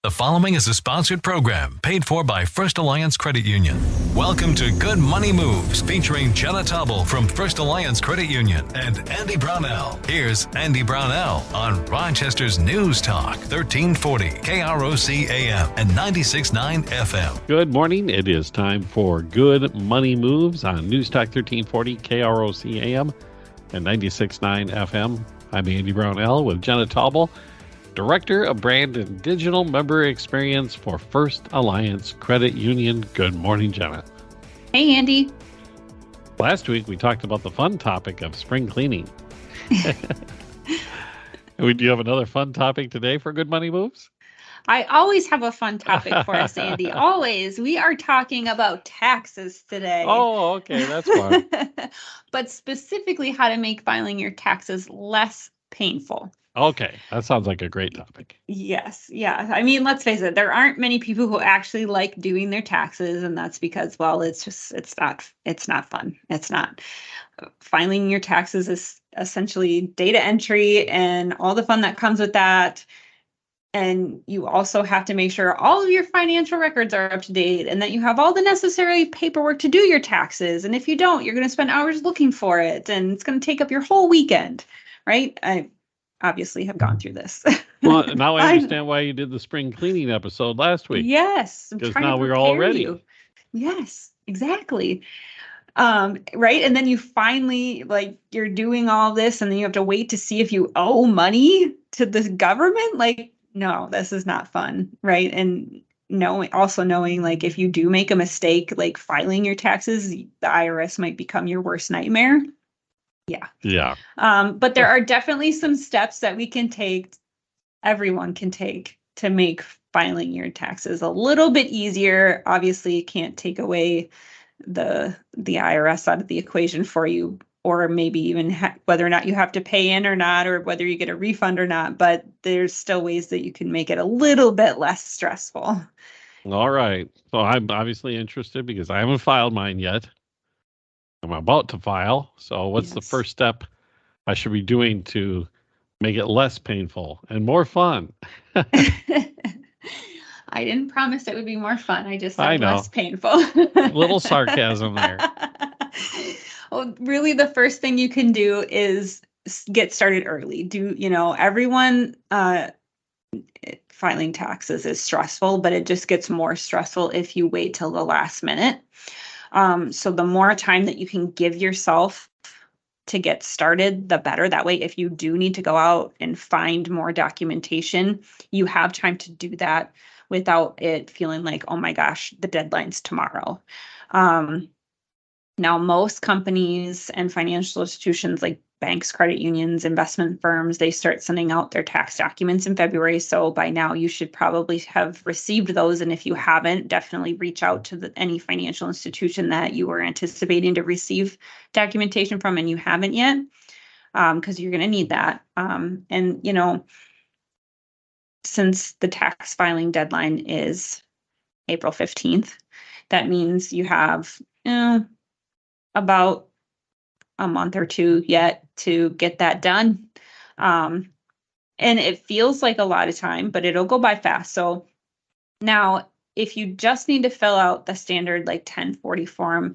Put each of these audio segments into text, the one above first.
The following is a sponsored program paid for by First Alliance Credit Union. Welcome to Good Money Moves, featuring Jenna Taubel from First Alliance Credit Union and Andy Brownell. Here's Andy Brownell on Rochester's News Talk, 1340 KROC AM and 96.9 FM. Good morning. It is time for Good Money Moves on News Talk 1340 KROC AM and 96.9 FM. I'm Andy Brownell with Jenna Taubel, Director of Brand and Digital Member Experience for First Alliance Credit Union. Good morning, Jenna. Hey, Andy. Last week, we talked about the fun topic of spring cleaning. Do you have another fun topic today for Good Money Moves? I always have a fun topic for us, Andy. Always. We are talking about taxes today. Oh, okay. That's fun. But specifically how to make filing your taxes less painful. Okay, that sounds like a great topic. Yes, yeah. I mean, let's face it, there aren't many people who actually like doing their taxes, and that's because, well, it's not fun. It's not. Filing your taxes is essentially data entry and all the fun that comes with that. And you also have to make sure all of your financial records are up to date and that you have all the necessary paperwork to do your taxes. And if you don't, you're going to spend hours looking for it, and it's going to take up your whole weekend, right? I obviously have gone through this. Well, now I understand why you did the spring cleaning episode last week. Yes. Because now we're all ready. You. Yes, exactly. Right. And then you finally, you're doing all this and then you have to wait to see if you owe money to the government. No, this is not fun. Right. And knowing if you do make a mistake, filing your taxes, the IRS might become your worst nightmare. Yeah. Yeah. But there are definitely some steps that everyone can take to make filing your taxes a little bit easier. Obviously, you can't take away the IRS out of the equation for you, or maybe even whether or not you have to pay in or not, or whether you get a refund or not. But there's still ways that you can make it a little bit less stressful. All right. So I'm obviously interested because I haven't filed mine yet. I'm about to file. So what's the first step I should be doing to make it less painful and more fun? I didn't promise it would be more fun. I just said less painful. Little sarcasm there. Well, really the first thing you can do is get started early. Everyone filing taxes is stressful, but it just gets more stressful if you wait till the last minute. So the more time that you can give yourself to get started, the better. That way, if you do need to go out and find more documentation, you have time to do that without it feeling like, oh my gosh, the deadline's tomorrow. Now, most companies and financial institutions like banks, credit unions, investment firms, they start sending out their tax documents in February. So by now you should probably have received those. And if you haven't, definitely reach out to any financial institution that you were anticipating to receive documentation from and you haven't yet, because you're going to need that. Since the tax filing deadline is April 15th, that means you have about a month or two yet to get that done. And it feels like a lot of time, but it'll go by fast. So now if you just need to fill out the standard 1040 form,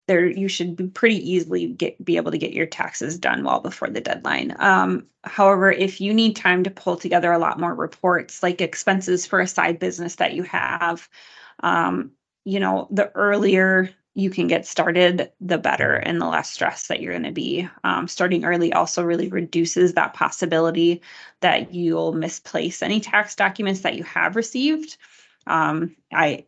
you should be pretty easily be able to get your taxes done well before the deadline. However, if you need time to pull together a lot more reports, like expenses for a side business that you have, the earlier you can get started, the better and the less stressed that you're going to be. Starting early also really reduces that possibility that you'll misplace any tax documents that you have received. I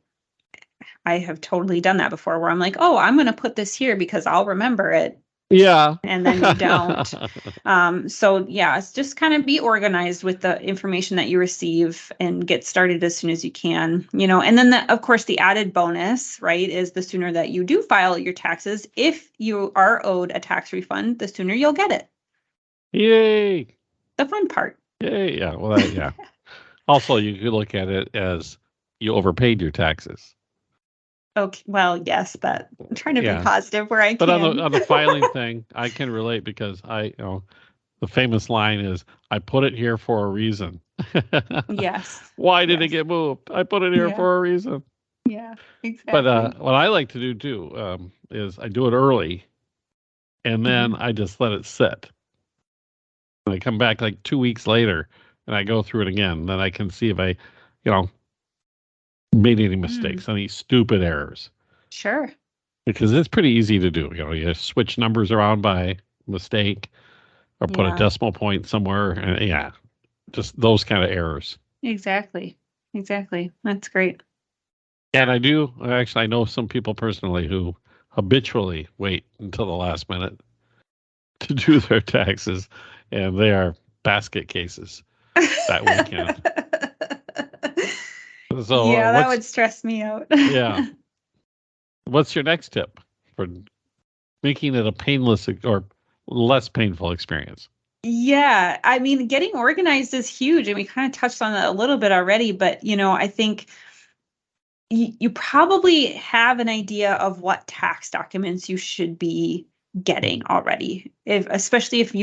have totally done that before where I'm like, oh, I'm going to put this here because I'll remember it. Yeah. And then you don't. It's just kind of be organized with the information that you receive and get started as soon as you can, and then of course the added bonus, right, is the sooner that you do file your taxes, if you are owed a tax refund, the sooner you'll get it. Yay. The fun part. Yay. Yeah. Well, yeah. Also, you could look at it as you overpaid your taxes. Okay, well, yes, but I'm trying to be positive where I can. But on the filing thing, I can relate because the famous line is, I put it here for a reason. Yes. Why did it Yes. get moved? I put it here Yeah. for a reason. Yeah. But Exactly. what I like to do too is I do it early and then Mhm. I just let it sit. And I come back like 2 weeks later and I go through it again. Then I can see if I, made any Mm. mistakes, any stupid errors. Sure. Because it's pretty easy to do. You switch numbers around by mistake or put a Yeah. decimal point somewhere. And yeah, just those kind of errors. Exactly. Exactly. That's great. And I know some people personally who habitually wait until the last minute to do their taxes, and they are basket cases that weekend. So, Yeah, that would stress me out. yeah, what's your next tip for making it a painless or less painful experience? Yeah, I mean, getting organized is huge, and we kind of touched on that a little bit already, but I think you probably have an idea of what tax documents you should be getting already. Especially if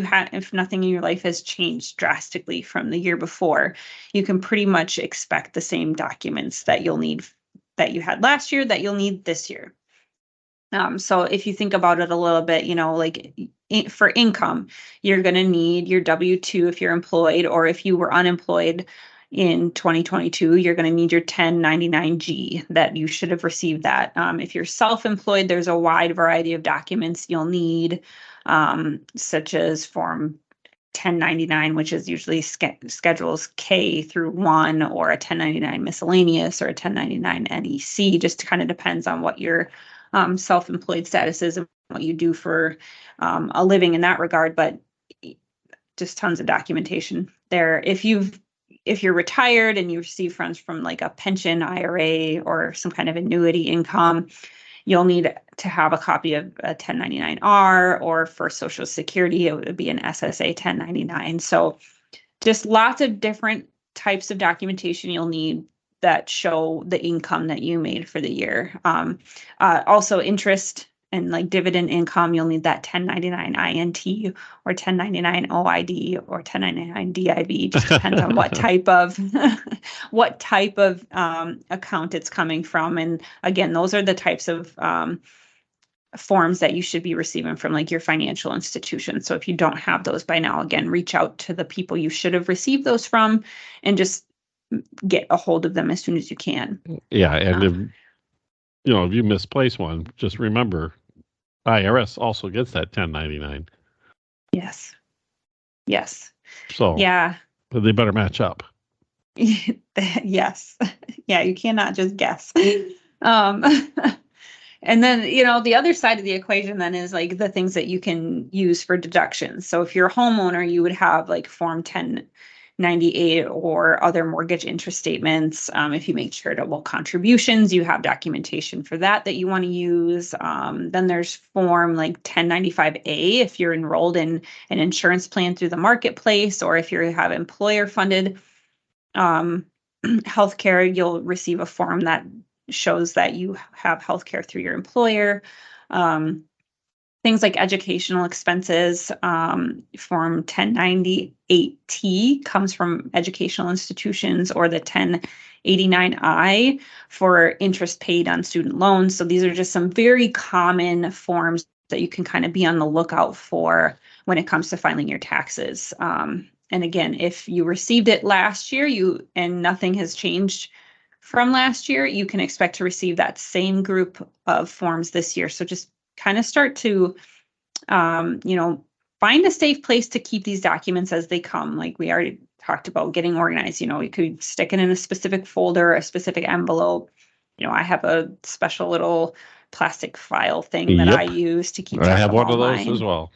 nothing in your life has changed drastically from the year before, you can pretty much expect the same documents that you'll need that you had last year that you'll need this year. So if you think about it a little bit, like for income, you're going to need your W-2 if you're employed, or if you were unemployed in 2022, you're going to need your 1099-G that you should have received that. If you're self-employed, there's a wide variety of documents you'll need, such as Form 1099, which is usually schedules K through 1, or a 1099 miscellaneous, or a 1099 NEC. Just kind of depends on what your self-employed status is and what you do for a living in that regard. But just tons of documentation there. If you're retired and you receive funds from like a pension, IRA, or some kind of annuity income, you'll need to have a copy of a 1099-R, or for Social Security, it would be an SSA 1099. So just lots of different types of documentation you'll need that show the income that you made for the year. Also interest and like dividend income, you'll need that 1099 INT, or 1099 OID, or 1099 DIV. Just depends on what type of account it's coming from. And again, those are the types of forms that you should be receiving from like your financial institution. So if you don't have those by now, again, reach out to the people you should have received those from and just get a hold of them as soon as you can. Yeah, and if you misplace one, just remember IRS also gets that 1099. Yes. Yes. So Yeah. they better match up. Yes. Yeah, you cannot just guess. Um, and then, the other side of the equation then is like the things that you can use for deductions. So if you're a homeowner, you would have like Form 1098 or other mortgage interest statements. If you make charitable contributions, you have documentation for that you want to use. Then there's Form like 1095A if you're enrolled in an insurance plan through the marketplace, or if you have employer funded healthcare, you'll receive a form that shows that you have healthcare through your employer. Things like educational expenses, Form 1098T comes from educational institutions, or the 1089I for interest paid on student loans. So these are just some very common forms that you can kind of be on the lookout for when it comes to filing your taxes. And again, if you received it last year, and nothing has changed from last year, you can expect to receive that same group of forms this year. So just kind of start to, find a safe place to keep these documents as they come. Like we already talked about getting organized. You could stick it in a specific folder, a specific envelope. I have a special little plastic file thing that I Yep. use to keep I track have of one all of those mine. as well.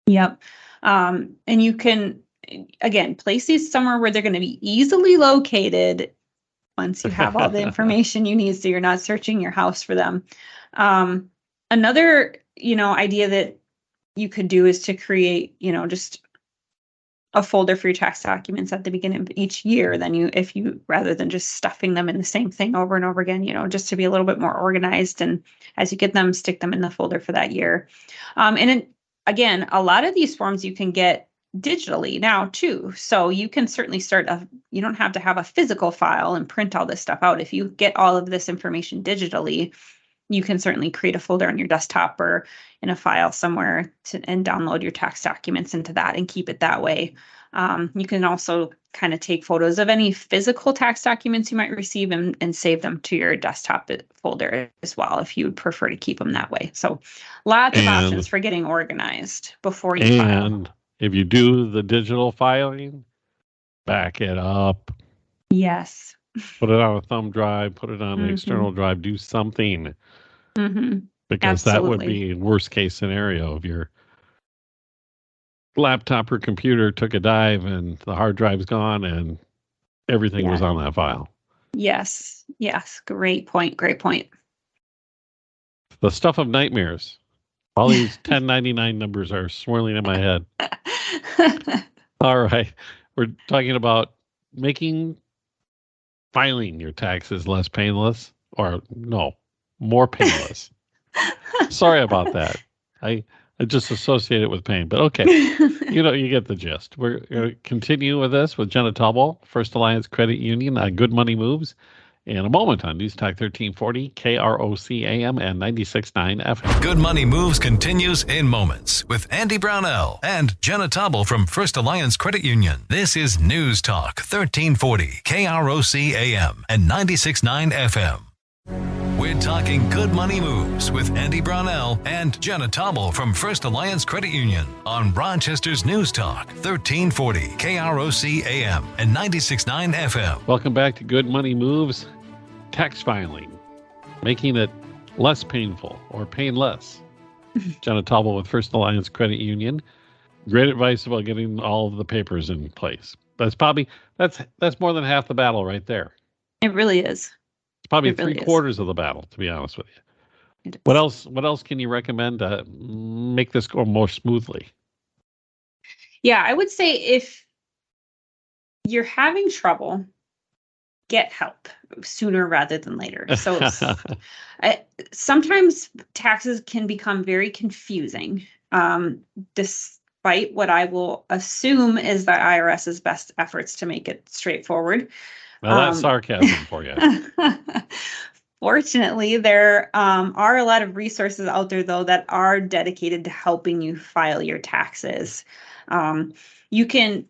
Yep. And you can, again, place these somewhere where they're going to be easily located once you have all the information you need, so you're not searching your house for them. Another, idea that you could do is to create, just a folder for your tax documents at the beginning of each year. Then rather than just stuffing them in the same thing over and over again, just to be a little bit more organized. And as you get them, stick them in the folder for that year. Again, a lot of these forms you can get digitally now too. So you can certainly you don't have to have a physical file and print all this stuff out. If you get all of this information digitally, you can certainly create a folder on your desktop or in a file somewhere and download your tax documents into that and keep it that way. You can also kind of take photos of any physical tax documents you might receive and save them to your desktop folder as well, if you would prefer to keep them that way. So lots of options for getting organized before you file. And if you do the digital filing, back it up. Yes. Put it on a thumb drive, put it on an external drive, do something. Because that would be worst case scenario if your laptop or computer took a dive and the hard drive's gone and everything was on that file. Yes. Great point. The stuff of nightmares. All these 1099 numbers are swirling in my head. All right. We're talking about making filing your taxes less painless, or no, more painless. Sorry about that. I just associate it with pain, but okay. You get the gist. We're going to continue with this with Jenna Taubel, First Alliance Credit Union on Good Money Moves in a moment on News Talk 1340, KROC AM and 96.9 FM. Good Money Moves continues in moments with Andy Brownell and Jenna Taubel from First Alliance Credit Union. This is News Talk 1340, KROC AM and 96.9 FM. We're talking Good Money Moves with Andy Brownell and Jenna Taubel from First Alliance Credit Union on Rochester's News Talk 1340 KROC AM and 96.9 FM. Welcome back to Good Money Moves. Tax filing, making it less painful or painless. Jenna Taubel with First Alliance Credit Union. Great advice about getting all of the papers in place. That's more than half the battle right there. It really is. It's probably three-quarters of the battle, to be honest with you. What else can you recommend to make this go more smoothly? Yeah, I would say if you're having trouble, get help sooner rather than later. So sometimes taxes can become very confusing, despite what I will assume is the IRS's best efforts to make it straightforward. Well, that's sarcasm for you. Fortunately, there are a lot of resources out there, though, that are dedicated to helping you file your taxes. You can,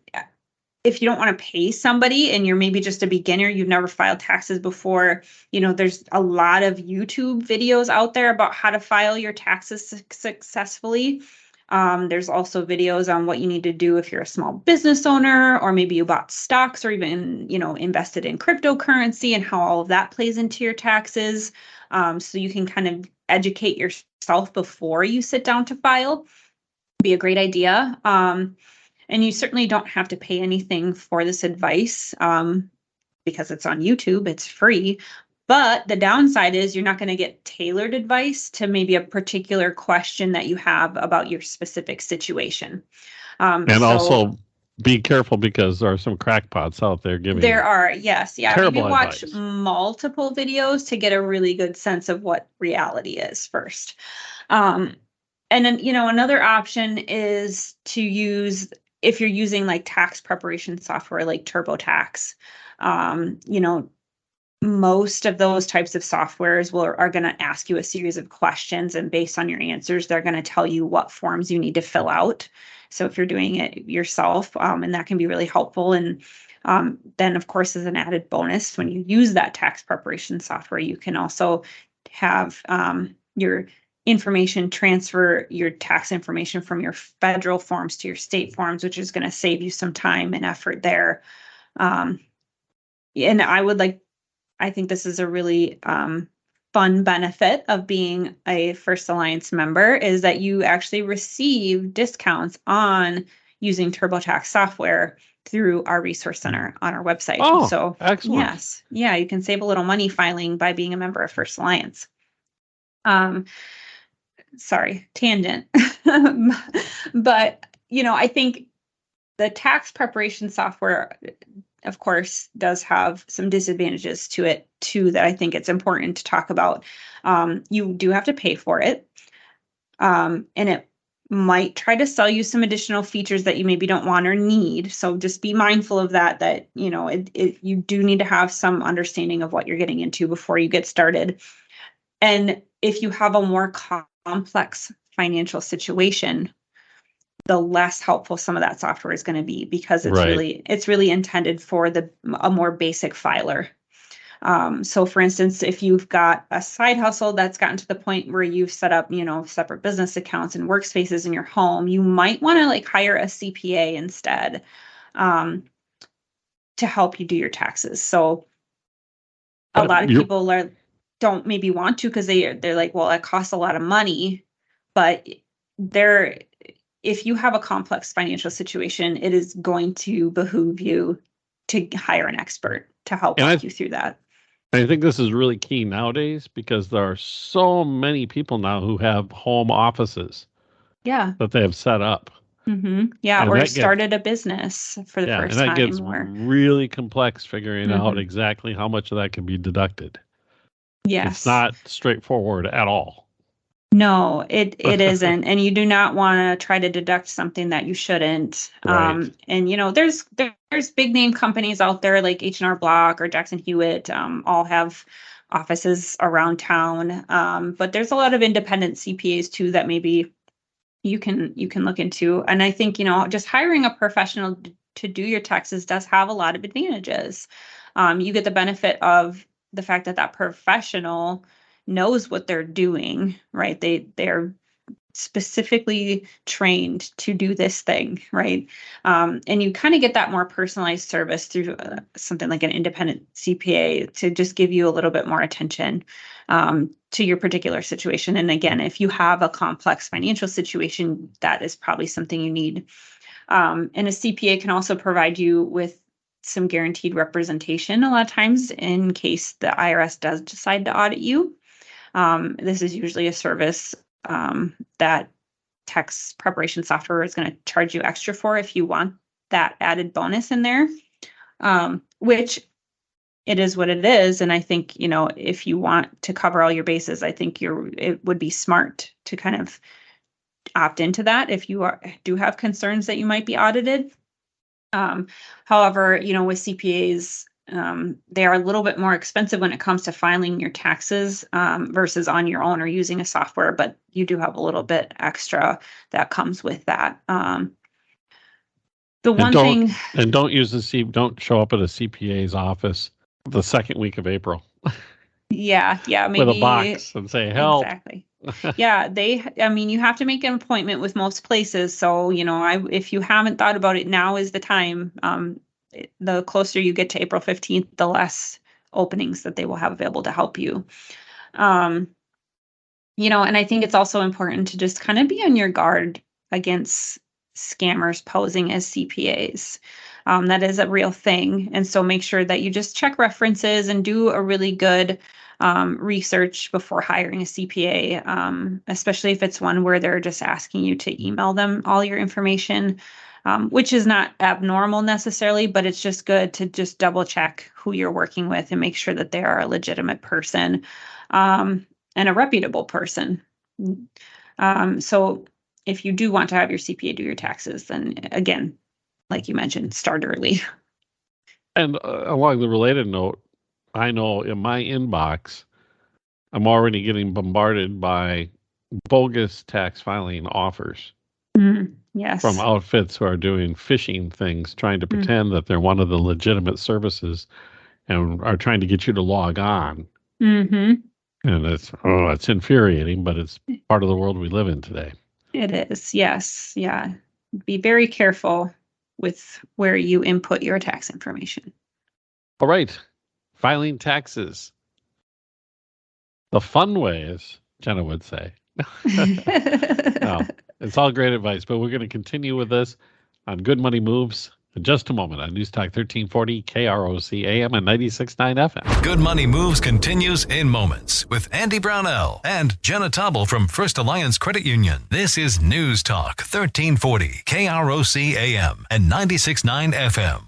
if you don't want to pay somebody and you're maybe just a beginner, you've never filed taxes before, there's a lot of YouTube videos out there about how to file your taxes successfully. There's also videos on what you need to do if you're a small business owner, or maybe you bought stocks or even, invested in cryptocurrency and how all of that plays into your taxes. So you can kind of educate yourself before you sit down to file. Be a great idea. And you certainly don't have to pay anything for this advice because it's on YouTube. It's free. But the downside is you're not going to get tailored advice to maybe a particular question that you have about your specific situation. Also be careful because there are some crackpots out there giving. There are, yes. Yeah. Terrible Maybe watch advice. Multiple videos to get a really good sense of what reality is first. And then, another option is to use, if you're using like tax preparation software like TurboTax, most of those types of softwares are going to ask you a series of questions, and based on your answers, they're going to tell you what forms you need to fill out. So if you're doing it yourself, and that can be really helpful. And then, of course, as an added bonus, when you use that tax preparation software, you can also have your information transfer your tax information from your federal forms to your state forms, which is going to save you some time and effort there. And I think this is a really fun benefit of being a First Alliance member, is that you actually receive discounts on using TurboTax software through our resource center on our website. Oh, so excellent. Yes. Yeah, you can save a little money filing by being a member of First Alliance. Sorry, tangent. But, I think the tax preparation software, of course, does have some disadvantages to it too, that I think it's important to talk about. You do have to pay for it. And might try to sell you some additional features that you maybe don't want or need. So just be mindful of that, you do need to have some understanding of what you're getting into before you get started. And if you have a more complex financial situation, the less helpful some of that software is going to be, because it's really intended for a more basic filer. So for instance, if you've got a side hustle that's gotten to the point where you've set up, separate business accounts and workspaces in your home, you might want to hire a CPA instead, to help you do your taxes. So a lot of people don't maybe want to, because they're like, well, it costs a lot of money, but if you have a complex financial situation, it is going to behoove you to hire an expert to help walk you through that. I think this is really key nowadays, because there are so many people now who have home offices that they have set up. Mm-hmm. Yeah, or started a business for the first time. And that gets really complex, figuring out exactly how much of that can be deducted. Yes. It's not straightforward at all. No, it isn't. And you do not want to try to deduct something that you shouldn't. Right. And there's big name companies out there like H&R Block or Jackson Hewitt, all have offices around town. But there's a lot of independent CPAs too that maybe you can look into. And I think, just hiring a professional to do your taxes does have a lot of advantages. You get the benefit of the fact that professional knows what they're doing, right? They're specifically trained to do this thing, right? And you kind of get that more personalized service through something like an independent CPA to just give you a little bit more attention to your particular situation. And again, if you have a complex financial situation, that is probably something you need. And a CPA can also provide you with some guaranteed representation a lot of times in case the IRS does decide to audit you. This is usually a service that tax preparation software is going to charge you extra for if you want that added bonus in there, which it is what it is. And I think, if you want to cover all your bases, I think it would be smart to kind of opt into that if you do have concerns that you might be audited. However, with CPAs, they are a little bit more expensive when it comes to filing your taxes versus on your own or using a software, but you do have a little bit extra that comes with that. Don't show up at a CPA's office the second week of April. Yeah, maybe with a box and say help. Exactly. Yeah, you have to make an appointment with most places. So, if you haven't thought about it, now is the time. The closer you get to April 15th, the less openings that they will have available to help you. And I think it's also important to just kind of be on your guard against scammers posing as CPAs. That is a real thing. And so make sure that you just check references and do a really good research before hiring a CPA, especially if it's one where they're just asking you to email them all your information. Which is not abnormal necessarily, but it's just good to just double check who you're working with and make sure that they are a legitimate person and a reputable person. So if you do want to have your CPA do your taxes, then again, like you mentioned, start early. And along the related note, I know in my inbox, I'm already getting bombarded by bogus tax filing offers. Yes. From outfits who are doing phishing things, trying to pretend that they're one of the legitimate services and are trying to get you to log on. Mm-hmm. And it's infuriating, but it's part of the world we live in today. It is. Yes. Yeah. Be very careful with where you input your tax information. All right. Filing taxes. The fun way, as Jenna would say. No. It's all great advice, but we're going to continue with this on Good Money Moves in just a moment on News Talk 1340 KROC AM and 96.9 FM. Good Money Moves continues in moments with Andy Brownell and Jenna Taubel from First Alliance Credit Union. This is News Talk 1340 KROC AM and 96.9 FM.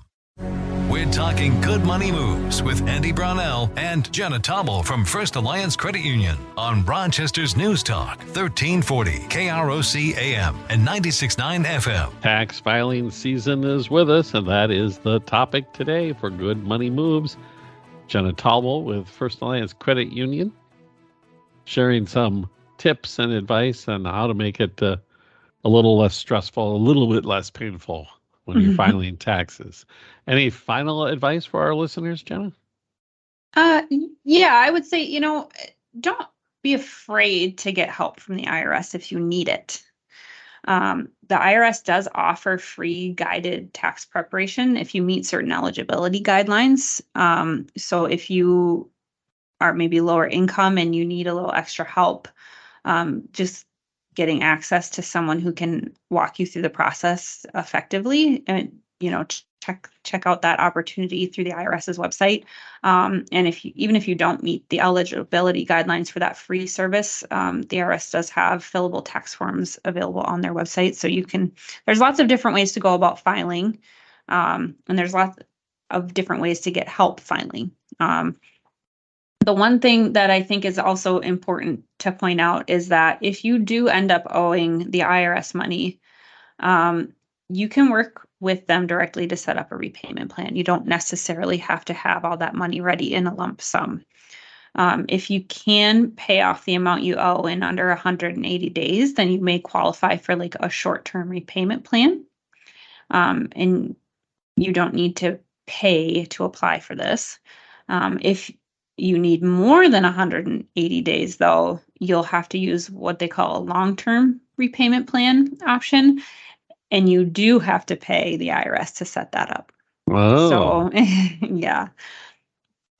We're talking good money moves with Andy Brownell and Jenna Taubel from First Alliance Credit Union on Rochester's News Talk, 1340 KROC AM and 96.9 FM. Tax filing season is with us, and that is the topic today for Good Money Moves. Jenna Taubel with First Alliance Credit Union, sharing some tips and advice on how to make it a little less stressful, a little bit less painful when you're filing taxes. Any final advice for our listeners, Jenna? Yeah, I would say, don't be afraid to get help from the IRS if you need it. The IRS does offer free guided tax preparation if you meet certain eligibility guidelines. So if you are maybe lower income and you need a little extra help, just getting access to someone who can walk you through the process effectively, and check out that opportunity through the IRS's website. And even if you don't meet the eligibility guidelines for that free service, the IRS does have fillable tax forms available on their website. So there's lots of different ways to go about filing, and there's lots of different ways to get help filing. The one thing that I think is also important to point out is that if you do end up owing the IRS money, you can work with them directly to set up a repayment plan. You don't necessarily have to have all that money ready in a lump sum. If you can pay off the amount you owe in under 180 days, then you may qualify for like a short-term repayment plan. And you don't need to pay to apply for this. If you need more than 180 days, though, you'll have to use what they call a long-term repayment plan option, and you do have to pay the IRS to set that up. Oh. So, yeah.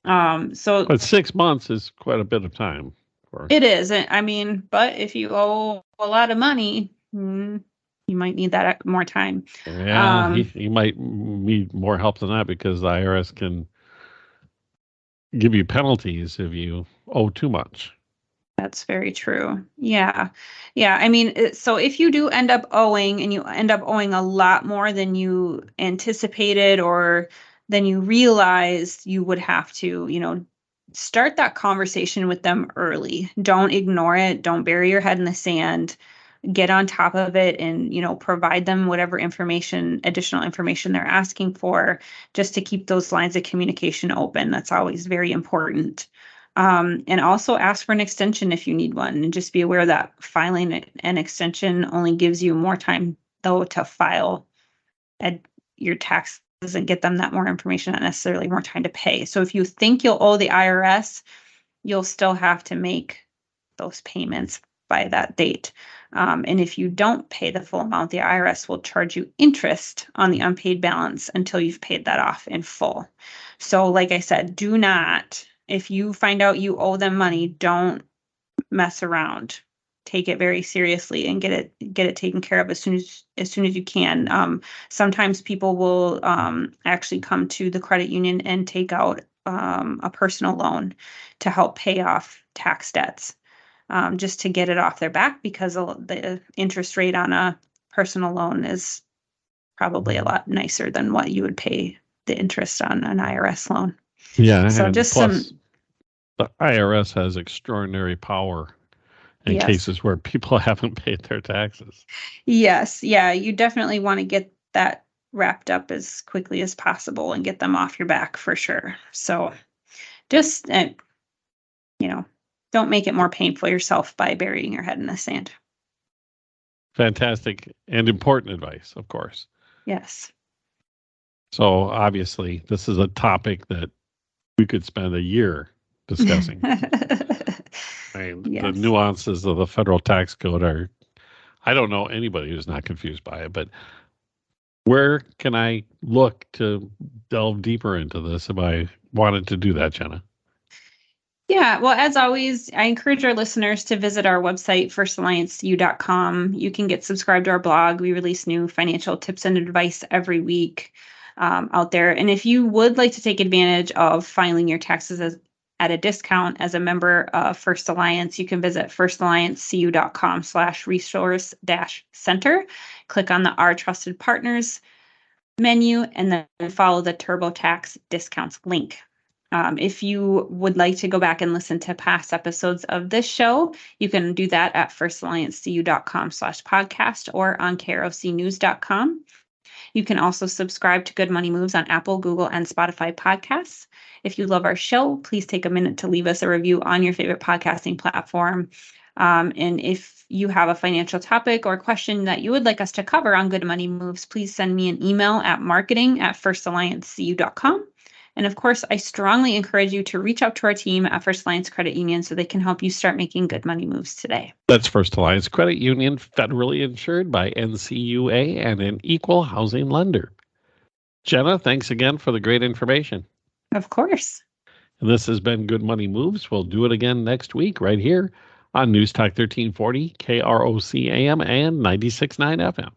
But 6 months is quite a bit of time. It is. I mean, but if you owe a lot of money, you might need that more time. Yeah, you might need more help than that because the IRS can give you penalties if you owe too much. That's very true. Yeah. Yeah. I mean, so if you do end up owing and you end up owing a lot more than you anticipated or than you realized, you would have to, start that conversation with them early. Don't ignore it. Don't bury your head in the sand. Get on top of it and, provide them whatever additional information they're asking for, just to keep those lines of communication open. That's always very important. And also ask for an extension if you need one, and just be aware that filing an extension only gives you more time, though, to file your taxes and get them that more information, not necessarily more time to pay. So if you think you'll owe the IRS, you'll still have to make those payments by that date. And if you don't pay the full amount, the IRS will charge you interest on the unpaid balance until you've paid that off in full. So like I said, if you find out you owe them money, don't mess around. Take it very seriously and get it taken care of as soon as you can. Sometimes people will actually come to the credit union and take out a personal loan to help pay off tax debts. Just to get it off their back, because the interest rate on a personal loan is probably a lot nicer than what you would pay the interest on an IRS loan. Yeah. So and plus, the IRS has extraordinary power in cases where people haven't paid their taxes. Yes. Yeah. You definitely want to get that wrapped up as quickly as possible and get them off your back for sure. So just, don't make it more painful yourself by burying your head in the sand. Fantastic and important advice, of course. Yes. So obviously, this is a topic that we could spend a year discussing. The nuances of the federal tax code I don't know anybody who's not confused by it, but where can I look to delve deeper into this if I wanted to do that, Jenna? Yeah, well, as always, I encourage our listeners to visit our website, firstallianceu.com. You can get subscribed to our blog. We release new financial tips and advice every week out there. And if you would like to take advantage of filing your taxes at a discount as a member of First Alliance, you can visit firstallianceu.com/resource-center. Click on the Our Trusted Partners menu and then follow the TurboTax discounts link. If you would like to go back and listen to past episodes of this show, you can do that at firstalliancecu.com/podcast or on krocnews.com. You can also subscribe to Good Money Moves on Apple, Google, and Spotify podcasts. If you love our show, please take a minute to leave us a review on your favorite podcasting platform. And if you have a financial topic or question that you would like us to cover on Good Money Moves, please send me an email at marketing@firstalliancecu.com. And of course, I strongly encourage you to reach out to our team at First Alliance Credit Union so they can help you start making good money moves today. That's First Alliance Credit Union, federally insured by NCUA and an equal housing lender. Jenna, thanks again for the great information. Of course. And this has been Good Money Moves. We'll do it again next week right here on News Talk 1340, KROC AM and 96.9 FM.